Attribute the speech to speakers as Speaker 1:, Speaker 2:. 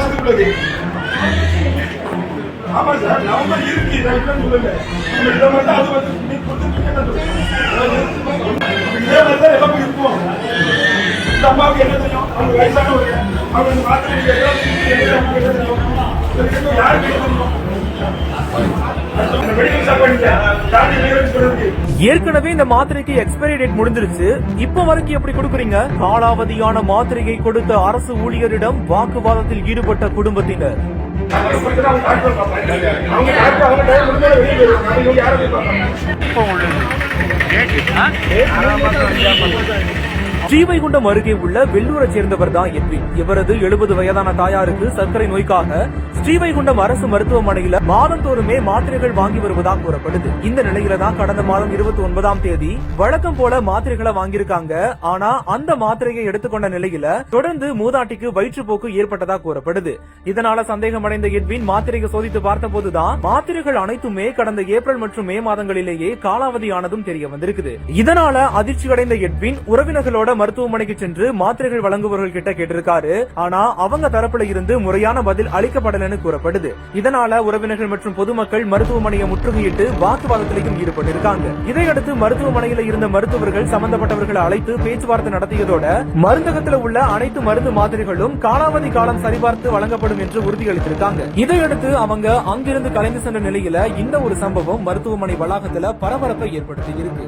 Speaker 1: மாசத்துக்குள்ளது. ஆமா sir, November இருக்கு, சொல்லுங்க. இதை மட்டும் அது வந்து நீங்க கொடுத்துருக்கீங்க. இதே மாதிரி தான் எல்லாமே இருக்கும். இந்த அம்மாவுக்கு என்ன தெரியும்? அவங்க வயசானவங்க, அவங்க மாத்திரை யாருக்கு தெரியும்?
Speaker 2: ஏற்கனவே இந்த மாத்திரைக்கு எக்ஸ்பைரி டேட் முடிஞ்சிருச்சு, இப்ப வரைக்கும் எப்படி கொடுக்குறீங்க? காலாவதியான மாத்திரையை கொடுத்த அரசு ஊழியரிடம் வாக்குவாதத்தில் ஈடுபட்ட குடும்பத்தினர். ஸ்ரீவைகுண்டம் அருகே உள்ள வெள்ளூரை சேர்ந்தவர் தான் எட்வின். இவரது 70 வயதான தாயாருக்கு சர்க்கரை நோய்க்காக ஸ்ரீவைகுண்டம் அரசு மருத்துவமனையில மாதந்தோறுமே மாத்திரைகள் வாங்கி வருவதாக கூறப்படுது. இந்த நிலையில தான் கடந்த மாதம் 29ஆம் தேதி வழக்கம் போல மாத்திரைகளை வாங்கியிருக்காங்க. ஆனா அந்த மாத்திரையை எடுத்துக்கொண்ட நிலையில தொடர்ந்து மூதாட்டிக்கு வயிற்றுப்போக்கு ஏற்பட்டதா கூறப்படுது. இதனால சந்தேகமடைந்த எட்வின் மாத்திரையை சோதித்து பார்த்த போதுதான் மாத்திரைகள் அனைத்துமே கடந்த ஏப்ரல் மற்றும் மே மாதங்களிலேயே காலாவதியானதும் தெரிய வந்திருக்குது. இதனால அதிர்ச்சி அடைந்த எட்வின் உறவினர்களோட மருத்துவமனைக்கு சென்று மாத்திரைகள் வழங்குபவர்கள் கிட்ட கேட்டிருக்காரு. ஆனா அவங்க தரப்புல இருந்து முறையான பதில் அளிக்கப்படலன்னு கூறப்படுது. இதனால உறவினர்கள் மற்றும் பொதுமக்கள் மருத்துவமனையை முற்றுகையிட்டு வாக்குவாதத்திலையும் ஈடுபட்டிருக்காங்க. இதையடுத்து மருத்துவமனையில இருந்த மருத்துவர்கள் சம்பந்தப்பட்டவர்களை அழைத்து பேச்சுவார்த்தை நடத்தியதோட மருந்தகத்தில் உள்ள அனைத்து மருந்து மாத்திரைகளும் காலாவதி காலம் சரிபார்த்து வழங்கப்படும் என்று உறுதியளித்திருக்காங்க. இதையடுத்து அவங்க அங்கிருந்து கலைந்து சென்ற நிலையில இந்த ஒரு சம்பவம் மருத்துவமனை வளாகத்துல பரபரப்பை ஏற்படுத்தி இருக்கு.